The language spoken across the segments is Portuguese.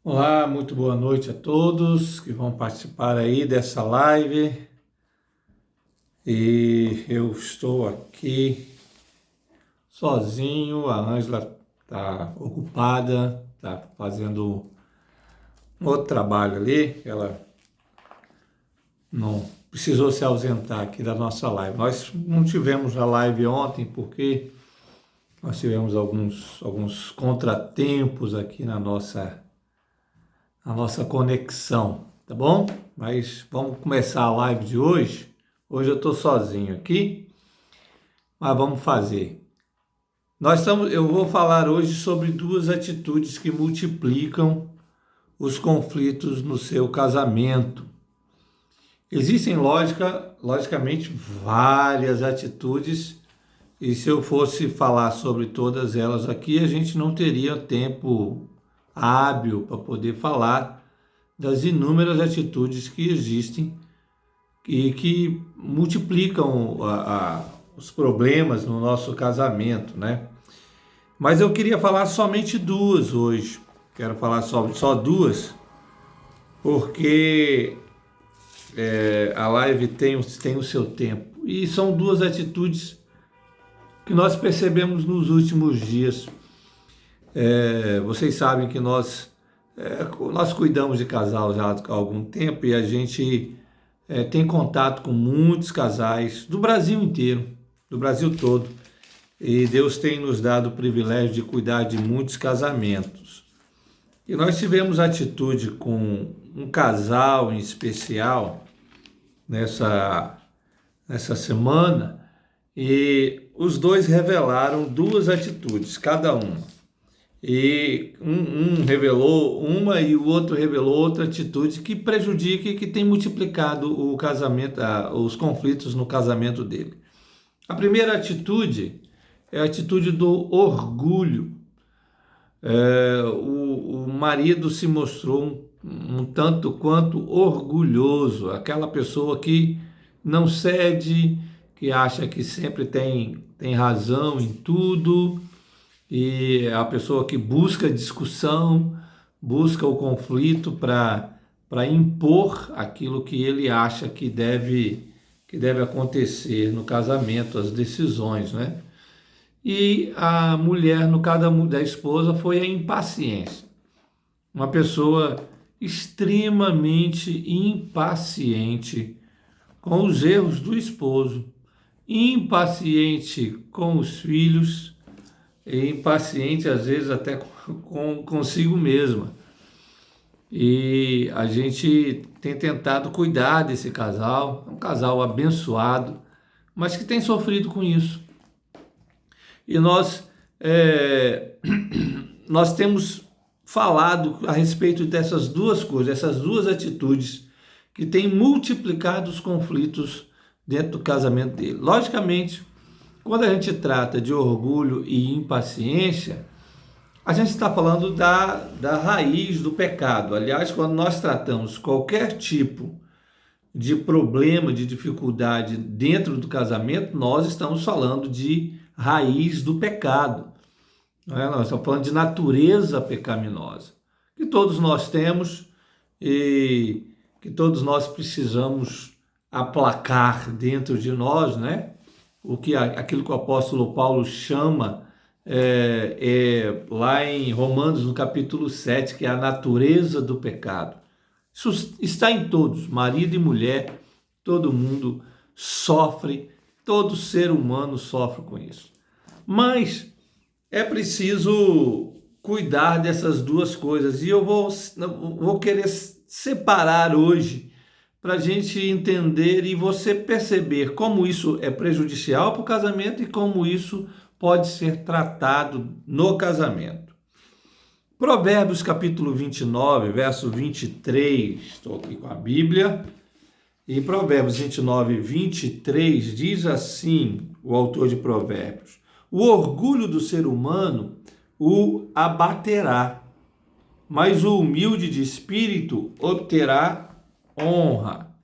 Olá, muito boa noite a todos que vão participar aí dessa live. E eu estou aqui sozinho, a Ângela está ocupada, está fazendo um outro trabalho ali, ela não precisou se ausentar aqui da nossa live. Nós não tivemos a live ontem porque nós tivemos alguns contratempos aqui na nossa conexão, tá bom? Mas vamos começar a live de hoje. Hoje eu estou sozinho aqui, mas vamos fazer. Eu vou falar hoje sobre duas atitudes que multiplicam os conflitos no seu casamento. Existem, logicamente, várias atitudes, e se eu fosse falar sobre todas elas aqui, a gente não teria tempo hábil para poder falar das inúmeras atitudes que existem e que multiplicam os problemas no nosso casamento, né? Mas eu queria falar somente duas hoje. Quero falar só duas, porque a live tem o seu tempo. E são duas atitudes que nós percebemos nos últimos dias. Vocês sabem que nós cuidamos de casal já há algum tempo e a gente tem contato com muitos casais do Brasil inteiro, do Brasil todo. E Deus tem nos dado o privilégio de cuidar de muitos casamentos. E nós tivemos atitude com um casal em especial nessa semana, e os dois revelaram duas atitudes, cada uma. E um revelou uma e o outro revelou outra atitude que prejudica e que tem multiplicado o casamento, os conflitos no casamento dele. A primeira atitude é a atitude do orgulho. O marido se mostrou um tanto quanto orgulhoso, aquela pessoa que não cede, que acha que sempre tem razão em tudo, e é a pessoa que busca discussão, busca o conflito para impor aquilo que ele acha que deve acontecer no casamento, as decisões, né? E a mulher, no caso da esposa, foi a impaciência. Uma pessoa extremamente impaciente com os erros do esposo, impaciente com os filhos, e impaciente às vezes até consigo mesma. E a gente tem tentado cuidar desse casal, um casal abençoado, mas que tem sofrido com isso. E nós temos falado a respeito dessas duas coisas, essas duas atitudes que têm multiplicado os conflitos dentro do casamento dele. Logicamente, quando a gente trata de orgulho e impaciência, a gente está falando da raiz do pecado. Aliás, quando nós tratamos qualquer tipo de problema, de dificuldade dentro do casamento, nós estamos falando de raiz do pecado. Não é? Nós estamos falando de natureza pecaminosa, que todos nós temos e que todos nós precisamos aplacar dentro de nós, né? Aquilo que o apóstolo Paulo chama lá em Romanos, no capítulo 7, que é a natureza do pecado. Isso está em todos, marido e mulher, todo mundo sofre, todo ser humano sofre com isso. Mas é preciso cuidar dessas duas coisas, e eu vou querer separar hoje para a gente entender e você perceber como isso é prejudicial para o casamento e como isso pode ser tratado no casamento. Provérbios capítulo 29, verso 23, estou aqui com a Bíblia, e Provérbios 29, 23 diz assim, o autor de Provérbios: o orgulho do ser humano o abaterá, mas o humilde de espírito obterá honra.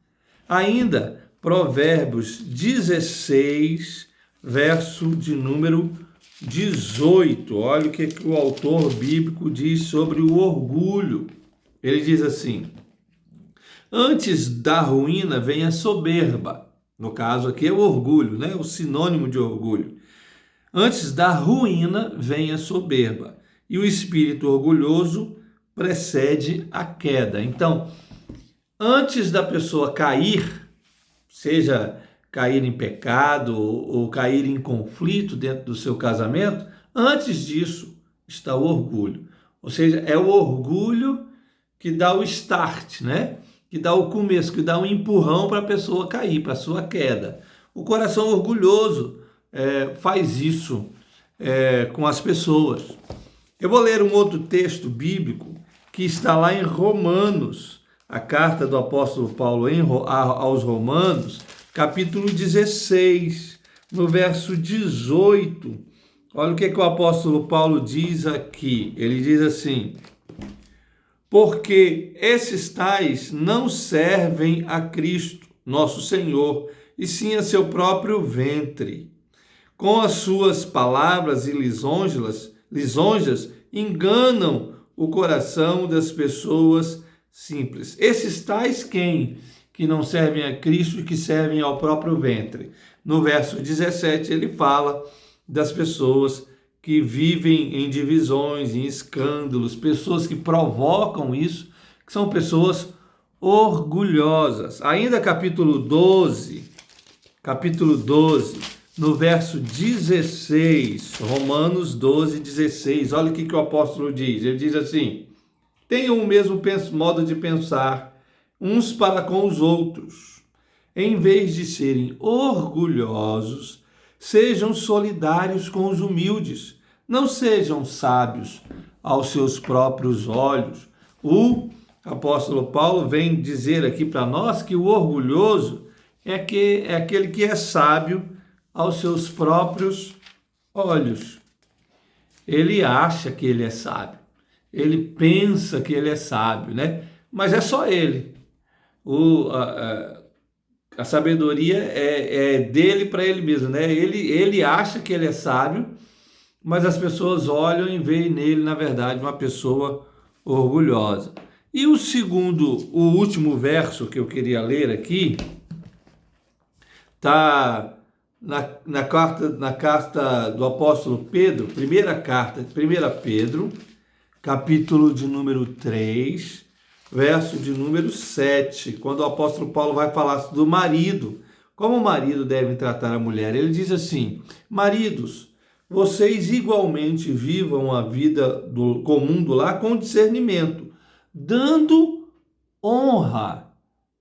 Ainda, Provérbios 16, verso de número 18. Olha o que o autor bíblico diz sobre o orgulho. Ele diz assim: antes da ruína vem a soberba. No caso aqui é o orgulho, né? O sinônimo de orgulho. Antes da ruína vem a soberba, e o espírito orgulhoso precede a queda. Então, antes da pessoa cair, seja cair em pecado ou cair em conflito dentro do seu casamento, antes disso está o orgulho. Ou seja, é o orgulho que dá o start, né? Que dá o começo, que dá um empurrão para a pessoa cair, para a sua queda. O coração orgulhoso faz isso com as pessoas. Eu vou ler um outro texto bíblico que está lá em Romanos, a carta do apóstolo Paulo aos Romanos, capítulo 16, no verso 18. Olha o que o apóstolo Paulo diz aqui. Ele diz assim: porque esses tais não servem a Cristo, nosso Senhor, e sim a seu próprio ventre. Com as suas palavras e lisonjas enganam o coração das pessoas simples. Esses tais quem? Que não servem a Cristo e que servem ao próprio ventre. No verso 17 ele fala das pessoas que vivem em divisões, em escândalos, pessoas que provocam isso, que são pessoas orgulhosas. Ainda capítulo 12, no verso 16, Romanos 12, 16, olha o que o apóstolo diz. Ele diz assim: tenham o mesmo modo de pensar uns para com os outros. Em vez de serem orgulhosos, sejam solidários com os humildes. Não sejam sábios aos seus próprios olhos. O apóstolo Paulo vem dizer aqui para nós que o orgulhoso é aquele que é sábio aos seus próprios olhos. Ele acha que ele é sábio. Ele pensa que ele é sábio, né? Mas é só ele. A sabedoria é dele para ele mesmo, né? Ele acha que ele é sábio, mas as pessoas olham e veem nele, na verdade, uma pessoa orgulhosa. E o último verso que eu queria ler aqui, está na carta do apóstolo Pedro, primeira carta, 1 Pedro, capítulo de número 3, verso de número 7, quando o apóstolo Paulo vai falar do marido, como o marido deve tratar a mulher. Ele diz assim: maridos, vocês igualmente vivam a vida comum do lar com discernimento, dando honra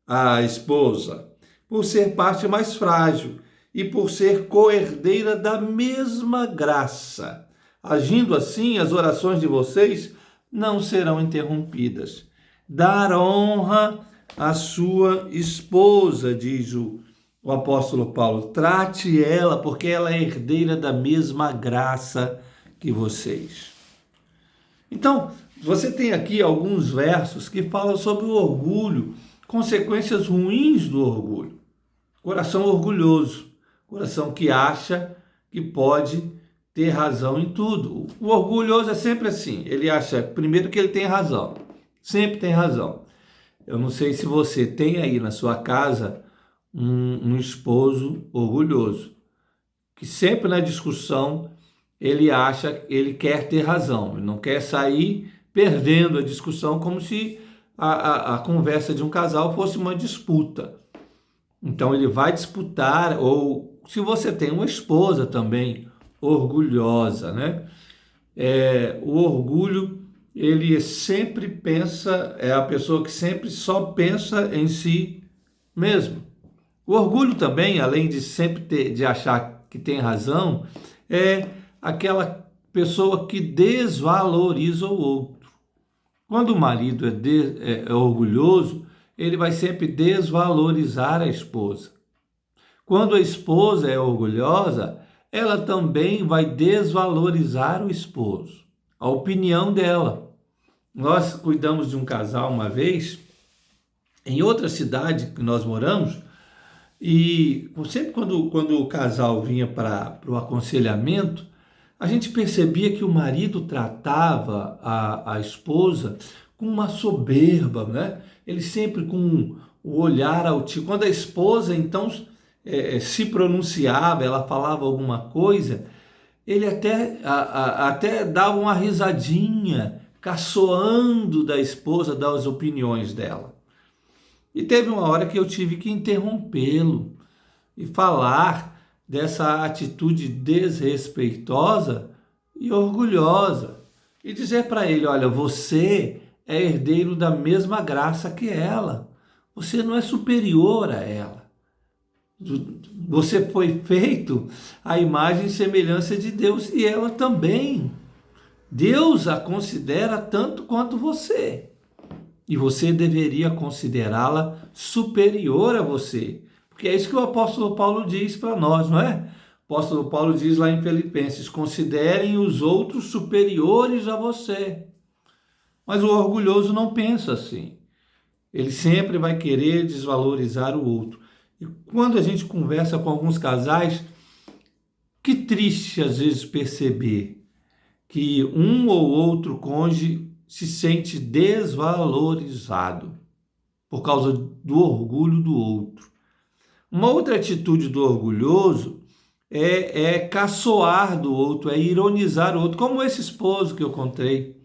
à esposa, por ser parte mais frágil e por ser coerdeira da mesma graça. Agindo assim, as orações de vocês não serão interrompidas. Dar honra à sua esposa, diz o apóstolo Paulo. Trate ela, porque ela é herdeira da mesma graça que vocês. Então, você tem aqui alguns versos que falam sobre o orgulho, consequências ruins do orgulho. Coração orgulhoso, coração que acha que pode ter razão em tudo. O orgulhoso é sempre assim, ele acha primeiro que ele tem razão, sempre tem razão. Eu não sei se você tem aí na sua casa um esposo orgulhoso, que sempre na discussão ele acha, ele quer ter razão, ele não quer sair perdendo a discussão como se a conversa de um casal fosse uma disputa. Então ele vai disputar, ou se você tem uma esposa também orgulhosa, né? O orgulho, ele sempre pensa, é a pessoa que sempre só pensa em si mesmo. O orgulho também, além de sempre de achar que tem razão, é aquela pessoa que desvaloriza o outro. Quando o marido é orgulhoso, ele vai sempre desvalorizar a esposa. Quando a esposa é orgulhosa, ela também vai desvalorizar o esposo, a opinião dela. Nós cuidamos de um casal uma vez, em outra cidade que nós moramos, e sempre quando o casal vinha para o aconselhamento, a gente percebia que o marido tratava a esposa com uma soberba, né? Ele sempre com o olhar altivo. Quando a esposa, então, se pronunciava, ela falava alguma coisa, ele até dava uma risadinha, caçoando da esposa, das opiniões dela. E teve uma hora que eu tive que interrompê-lo e falar dessa atitude desrespeitosa e orgulhosa. E dizer para ele, olha, você é herdeiro da mesma graça que ela. Você não é superior a ela. Você foi feito à imagem e semelhança de Deus e ela também. Deus a considera tanto quanto você. E você deveria considerá-la superior a você. Porque é isso que o apóstolo Paulo diz para nós, não é? O apóstolo Paulo diz lá em Filipenses, considerem os outros superiores a você. Mas o orgulhoso não pensa assim. Ele sempre vai querer desvalorizar o outro. E quando a gente conversa com alguns casais, que triste às vezes perceber que um ou outro cônjuge se sente desvalorizado por causa do orgulho do outro. Uma outra atitude do orgulhoso é caçoar do outro, é ironizar o outro, como esse esposo que eu contei,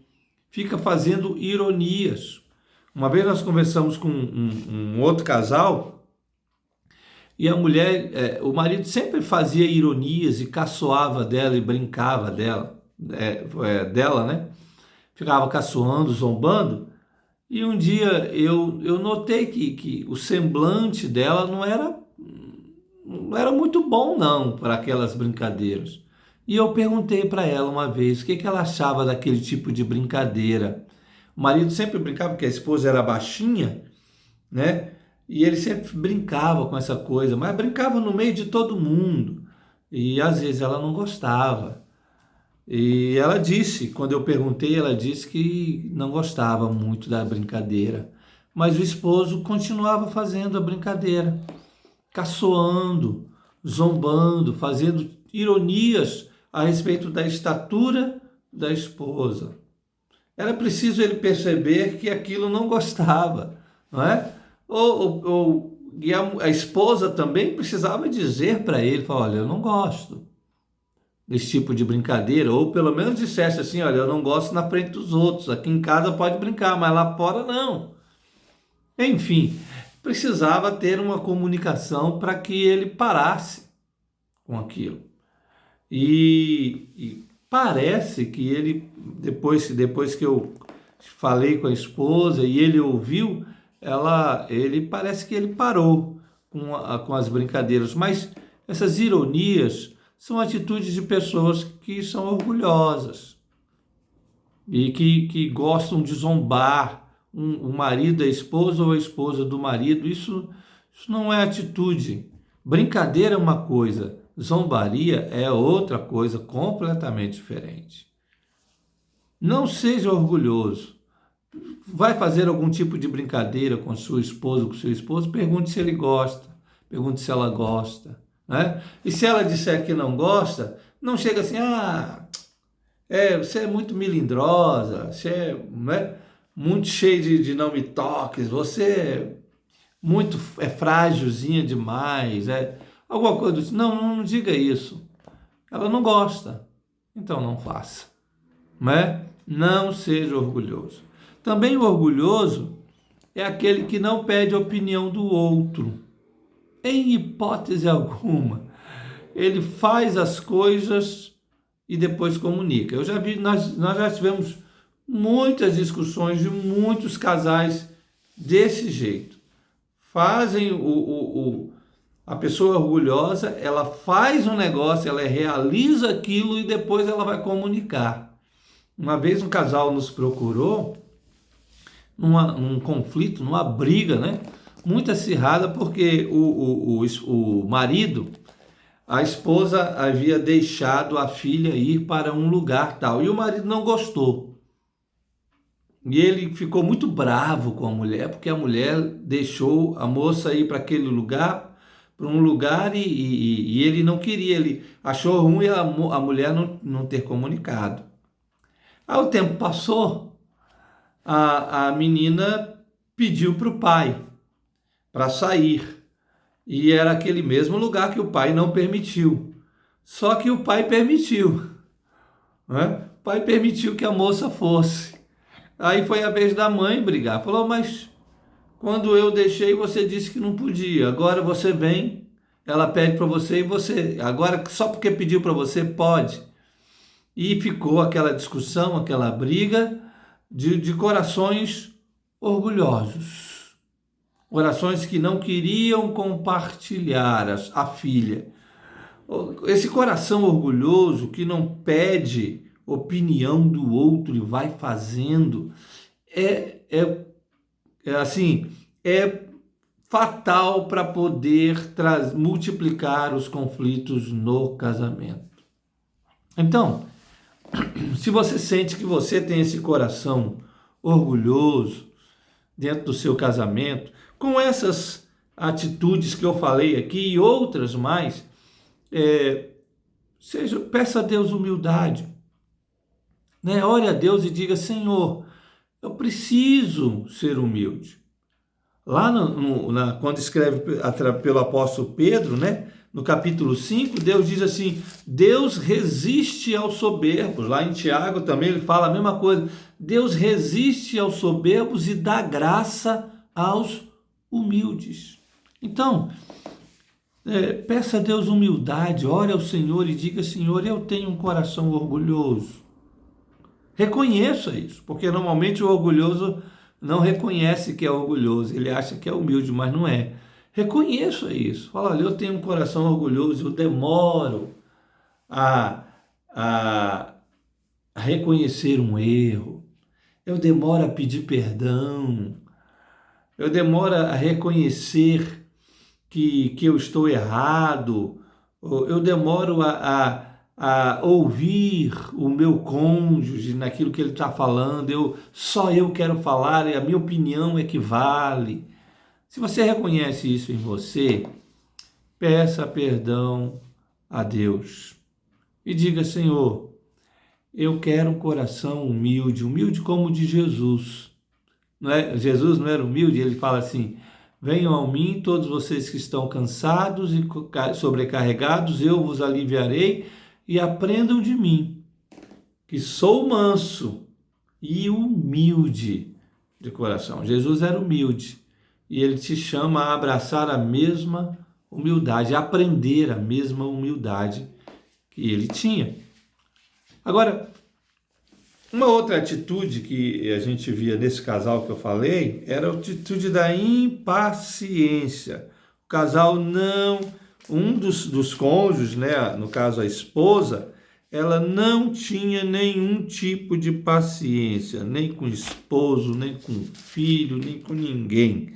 fica fazendo ironias. Uma vez nós conversamos com um outro casal e a mulher, o marido sempre fazia ironias e caçoava dela e brincava dela, né? Ficava caçoando, zombando. E um dia eu notei que o semblante dela não era muito bom não para aquelas brincadeiras. E eu perguntei para ela uma vez o que ela achava daquele tipo de brincadeira. O marido sempre brincava porque a esposa era baixinha, né? E ele sempre brincava com essa coisa, mas brincava no meio de todo mundo. E às vezes ela não gostava. E ela disse, quando eu perguntei, ela disse que não gostava muito da brincadeira. Mas o esposo continuava fazendo a brincadeira, caçoando, zombando, fazendo ironias a respeito da estatura da esposa. Era preciso ele perceber que aquilo não gostava, não é? E a esposa também precisava dizer para ele, falar, olha, eu não gosto desse tipo de brincadeira, ou pelo menos dissesse assim, olha, eu não gosto na frente dos outros, aqui em casa pode brincar, mas lá fora não. Enfim, precisava ter uma comunicação para que ele parasse com aquilo. E parece que ele, depois que eu falei com a esposa e ele ouviu, ele parece que ele parou com as brincadeiras, mas essas ironias são atitudes de pessoas que são orgulhosas e que gostam de zombar o marido da esposa ou a esposa do marido. Isso não é atitude. Brincadeira é uma coisa, zombaria é outra coisa completamente diferente. Não seja orgulhoso. Vai fazer algum tipo de brincadeira com sua esposa, com seu esposo, pergunte se ele gosta, pergunte se ela gosta, né? E se ela disser que não gosta, não chega assim, você é muito melindrosa, você é, né, muito cheio de não me toques, você é frágilzinha demais, alguma coisa do tipo. Não diga isso. Ela não gosta, então não faça, né? Não seja orgulhoso. Também o orgulhoso é aquele que não pede a opinião do outro. Em hipótese alguma. Ele faz as coisas e depois comunica. Eu já vi, nós já tivemos muitas discussões de muitos casais desse jeito. Fazem a pessoa orgulhosa, ela faz um negócio, ela realiza aquilo e depois ela vai comunicar. Uma vez um casal nos procurou num conflito, numa briga, né? Muito acirrada, porque o marido, a esposa havia deixado a filha ir para um lugar tal, e o marido não gostou. E ele ficou muito bravo com a mulher, porque a mulher deixou a moça ir para aquele lugar, para um lugar, e ele não queria, ele achou ruim a mulher não ter comunicado. Aí o tempo passou, a menina pediu para o pai para sair. E era aquele mesmo lugar que o pai não permitiu. Só que o pai permitiu, né? O pai permitiu que a moça fosse. Aí foi a vez da mãe brigar. Falou, mas quando eu deixei, você disse que não podia. Agora você vem, ela pede para você e você... Agora, só porque pediu para você, pode. E ficou aquela discussão, aquela briga de corações orgulhosos. Corações que não queriam compartilhar a filha. Esse coração orgulhoso que não pede opinião do outro e vai fazendo, é fatal para poder multiplicar os conflitos no casamento. Então, se você sente que você tem esse coração orgulhoso dentro do seu casamento, com essas atitudes que eu falei aqui e outras mais, peça a Deus humildade, né? Ore a Deus e diga, Senhor, eu preciso ser humilde. Lá quando escreve pelo apóstolo Pedro, né? No capítulo 5, Deus diz assim, Deus resiste aos soberbos. Lá em Tiago também ele fala a mesma coisa. Deus resiste aos soberbos e dá graça aos humildes. Então, peça a Deus humildade, ore ao Senhor e diga, Senhor, eu tenho um coração orgulhoso. Reconheça isso, porque normalmente o orgulhoso não reconhece que é orgulhoso, ele acha que é humilde, mas não é. Reconheça isso. Fala, olha, eu tenho um coração orgulhoso, eu demoro a reconhecer um erro, eu demoro a pedir perdão, eu demoro a reconhecer que eu estou errado, eu demoro a ouvir o meu cônjuge naquilo que ele está falando, só eu quero falar e a minha opinião é que vale. Se você reconhece isso em você, peça perdão a Deus e diga, Senhor, eu quero um coração humilde, humilde como o de Jesus. Jesus não era humilde? Ele fala assim, venham a mim todos vocês que estão cansados e sobrecarregados, eu vos aliviarei e aprendam de mim, que sou manso e humilde de coração. Jesus era humilde e ele te chama a abraçar a mesma humildade, a aprender a mesma humildade que ele tinha. Agora, uma outra atitude que a gente via nesse casal que eu falei era a atitude da impaciência. O casal um dos cônjuges, né, no caso a esposa, ela não tinha nenhum tipo de paciência, nem com o esposo, nem com o filho, nem com ninguém.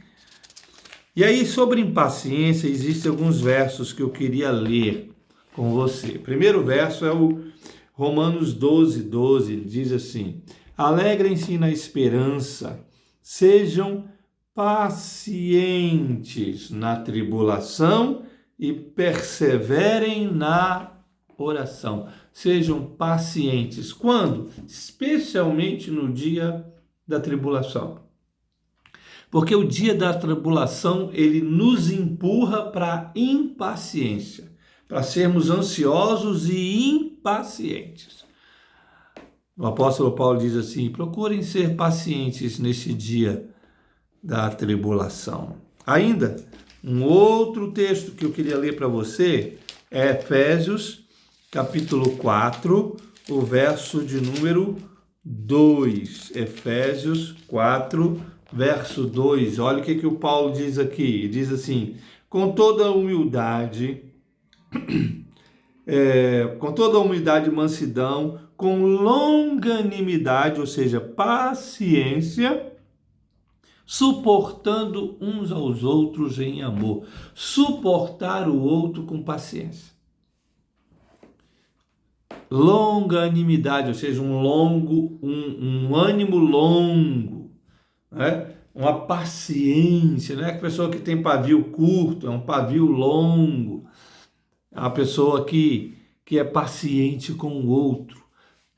E aí, sobre impaciência, existem alguns versos que eu queria ler com você. O primeiro verso é o Romanos 12, diz assim, alegrem-se na esperança, sejam pacientes na tribulação e perseverem na oração. Sejam pacientes. Quando? Especialmente no dia da tribulação. Porque o dia da tribulação, ele nos empurra para a impaciência, para sermos ansiosos e impacientes. O apóstolo Paulo diz assim, procurem ser pacientes neste dia da tribulação. Ainda, um outro texto que eu queria ler para você é Efésios, capítulo 4, o verso de número 2. Efésios 4, verso 2. Olha o que o Paulo diz aqui. Diz assim, com toda a humildade, e mansidão, com longanimidade, ou seja, paciência, suportando uns aos outros em amor. Suportar o outro com paciência. Longanimidade, ou seja, um ânimo longo, né? Uma paciência, não é a pessoa que tem pavio curto, é um pavio longo. É uma pessoa que é paciente com o outro.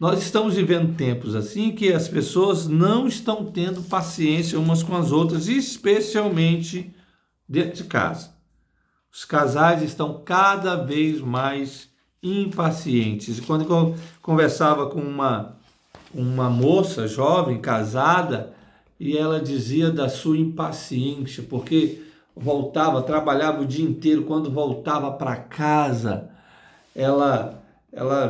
Nós estamos vivendo tempos assim que as pessoas não estão tendo paciência umas com as outras, especialmente dentro de casa. Os casais estão cada vez mais impacientes. E quando eu conversava com uma moça jovem, casada, e ela dizia da sua impaciência, porque trabalhava o dia inteiro, quando voltava para casa, ela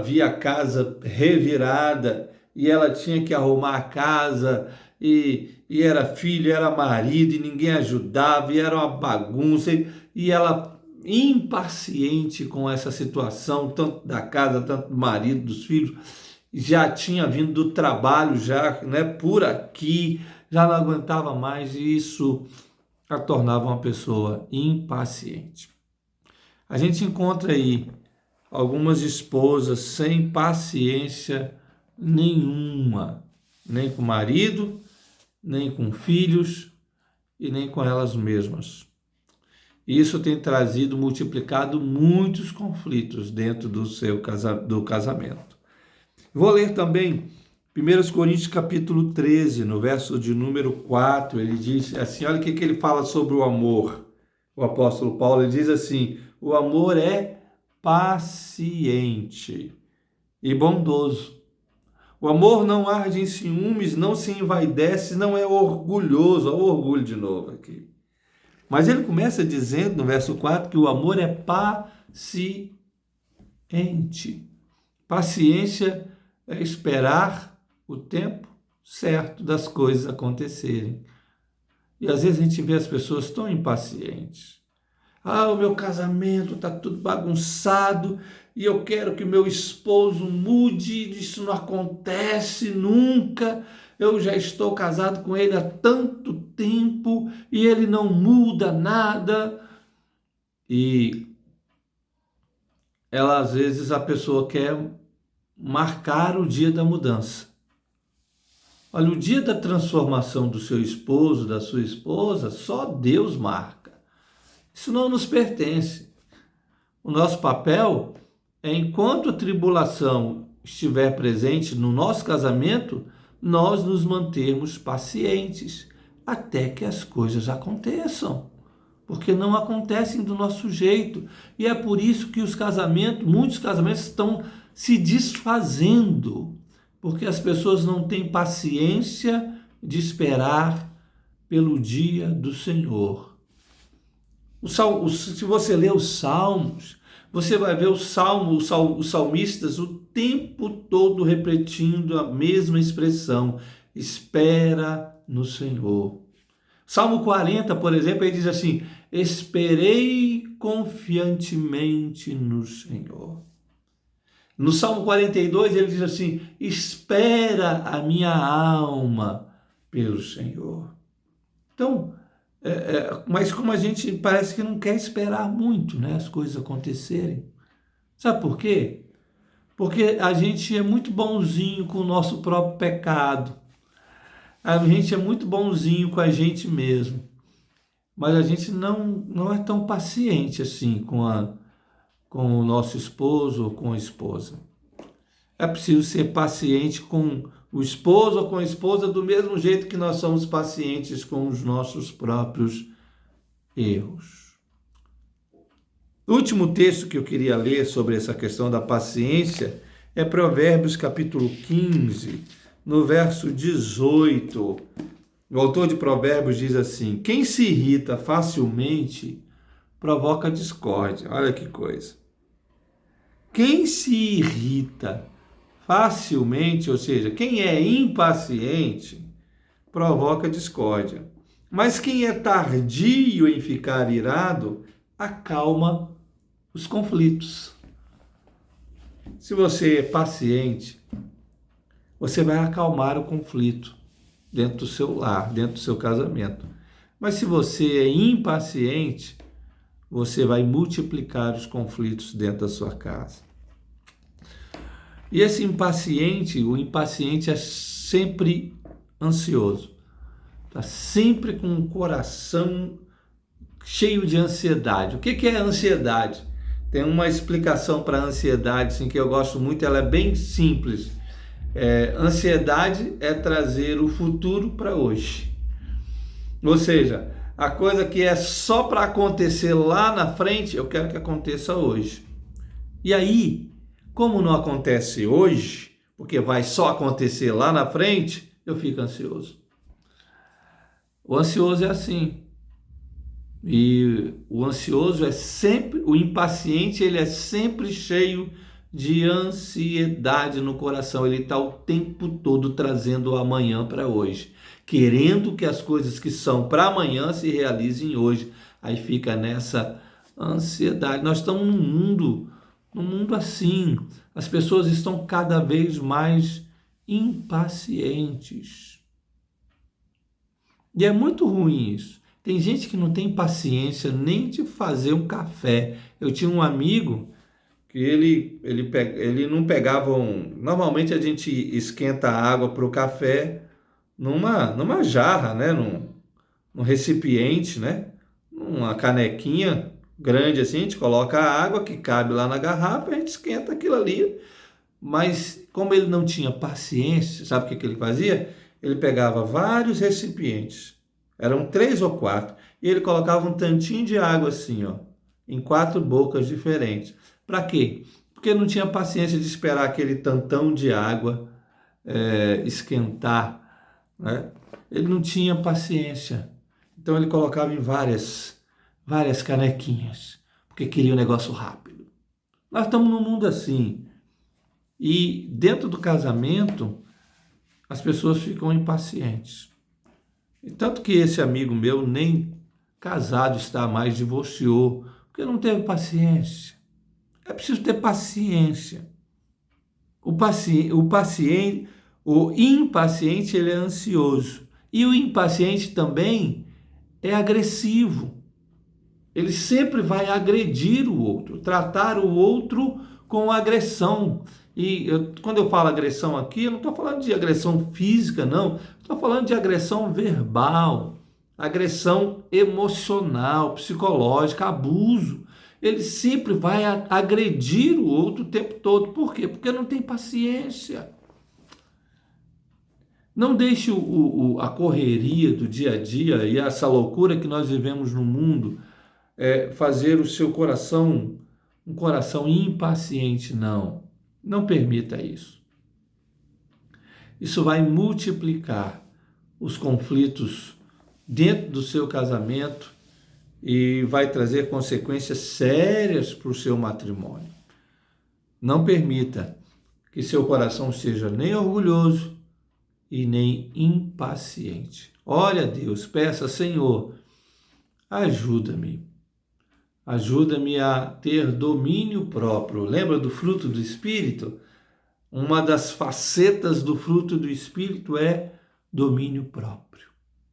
via a casa revirada e ela tinha que arrumar a casa e era filho, era marido e ninguém ajudava e era uma bagunça e ela impaciente com essa situação, tanto da casa, tanto do marido, dos filhos, já tinha vindo do trabalho já, né, por aqui, já não aguentava mais e isso a tornava uma pessoa impaciente. A gente encontra aí algumas esposas sem paciência nenhuma, nem com o marido, nem com filhos e nem com elas mesmas. Isso tem multiplicado muitos conflitos dentro do casamento. Vou ler também 1 Coríntios capítulo 13, no verso de número 4, ele diz assim, olha o que ele fala sobre o amor. O apóstolo Paulo, ele diz assim, o amor é paciente e bondoso. O amor não arde em ciúmes, não se envaidece, não é orgulhoso. Olha o orgulho de novo aqui. Mas ele começa dizendo no verso 4 que o amor é paciente. Paciência é esperar o tempo certo das coisas acontecerem. E às vezes a gente vê as pessoas tão impacientes. O meu casamento está tudo bagunçado e eu quero que o meu esposo mude, isso não acontece nunca. Eu já estou casado com ele há tanto tempo e ele não muda nada. E às vezes a pessoa quer marcar o dia da mudança. Olha, o dia da transformação do seu esposo, da sua esposa, só Deus marca. Isso não nos pertence. O nosso papel é, enquanto a tribulação estiver presente no nosso casamento, nós nos mantermos pacientes até que as coisas aconteçam. Porque não acontecem do nosso jeito. E é por isso que muitos casamentos estão se desfazendo. Porque as pessoas não têm paciência de esperar pelo dia do Senhor. Se você ler os Salmos, você vai ver os salmistas o tempo todo repetindo a mesma expressão, espera no Senhor. Salmo 40, por exemplo, ele diz assim, esperei confiantemente no Senhor. No Salmo 42, ele diz assim, espera a minha alma pelo Senhor. Então, mas como a gente parece que não quer esperar muito, né, as coisas acontecerem. Sabe por quê? Porque a gente é muito bonzinho com o nosso próprio pecado. A gente é muito bonzinho com a gente mesmo. Mas a gente não é tão paciente assim com o nosso esposo ou com a esposa. É preciso ser paciente com o esposo ou com a esposa do mesmo jeito que nós somos pacientes com os nossos próprios erros. O último texto que eu queria ler sobre essa questão da paciência é Provérbios capítulo 15, no verso 18. O autor de Provérbios diz assim, quem se irrita facilmente provoca discórdia. Olha que coisa. Quem se irrita facilmente, ou seja, quem é impaciente, provoca discórdia. Mas quem é tardio em ficar irado, acalma os conflitos. Se você é paciente, você vai acalmar o conflito dentro do seu lar, dentro do seu casamento. Mas se você é impaciente, você vai multiplicar os conflitos dentro da sua casa. E esse o impaciente é sempre ansioso. Está sempre com o coração cheio de ansiedade. O que é ansiedade? Tem uma explicação para a ansiedade, assim, que eu gosto muito, ela é bem simples. Ansiedade é trazer o futuro para hoje. Ou seja, a coisa que é só para acontecer lá na frente, eu quero que aconteça hoje. E aí, como não acontece hoje, porque vai só acontecer lá na frente, eu fico ansioso. O ansioso é assim. E o ansioso é sempre, o impaciente, ele é sempre cheio de ansiedade no coração. Ele está o tempo todo trazendo o amanhã para hoje, querendo que as coisas que são para amanhã se realizem hoje. Aí fica nessa ansiedade. Nós estamos num mundo assim. As pessoas estão cada vez mais impacientes. E é muito ruim isso. Tem gente que não tem paciência nem de fazer um café. Eu tinha um amigo que ele não pegava Normalmente a gente esquenta a água para o café numa jarra, né? Num recipiente, né? Numa canequinha grande assim, a gente coloca a água que cabe lá na garrafa, a gente esquenta aquilo ali. Mas como ele não tinha paciência, sabe o que ele fazia? Ele pegava vários recipientes, eram 3 ou 4, e ele colocava um tantinho de água assim, ó, em 4 bocas diferentes. Para quê? Porque não tinha paciência de esperar aquele tantão de água esquentar, né? Ele não tinha paciência. Então ele colocava em várias canequinhas, porque queria um negócio rápido. Nós estamos num mundo assim. E dentro do casamento, as pessoas ficam impacientes. E tanto que esse amigo meu nem casado está mais, divorciou, porque não teve paciência. É preciso ter paciência. O impaciente, ele é ansioso. E o impaciente também é agressivo. Ele sempre vai agredir o outro, tratar o outro com agressão. E quando eu falo agressão aqui, eu não estou falando de agressão física, não. Estou falando de agressão verbal, agressão emocional, psicológica, abuso. Ele sempre vai agredir o outro o tempo todo. Por quê? Porque não tem paciência. Não deixe a correria do dia a dia e essa loucura que nós vivemos no mundo fazer o seu coração um coração impaciente, não. Não permita isso. Isso vai multiplicar os conflitos dentro do seu casamento e vai trazer consequências sérias para o seu matrimônio. Não permita que seu coração seja nem orgulhoso e nem impaciente. Ore a Deus, peça, Senhor, ajuda-me. Ajuda-me a ter domínio próprio. Lembra do fruto do Espírito? Uma das facetas do fruto do Espírito é domínio próprio.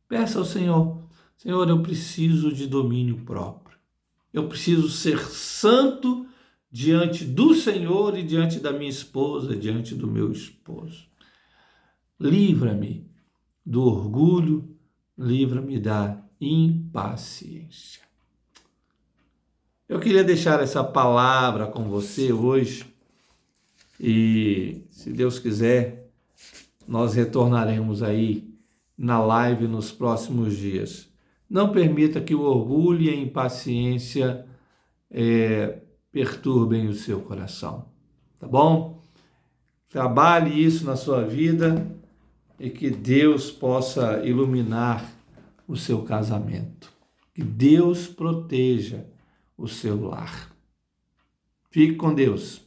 Peça ao Senhor, Senhor, eu preciso de domínio próprio. Eu preciso ser santo diante do Senhor e diante da minha esposa, diante do meu esposo. Livra-me do orgulho, livra-me da impaciência. Eu queria deixar essa palavra com você hoje e, se Deus quiser, nós retornaremos aí na live nos próximos dias. Não permita que o orgulho e a impaciência perturbem o seu coração, tá bom? Trabalhe isso na sua vida e que Deus possa iluminar o seu casamento. Que Deus proteja o seu lar. Fique com Deus.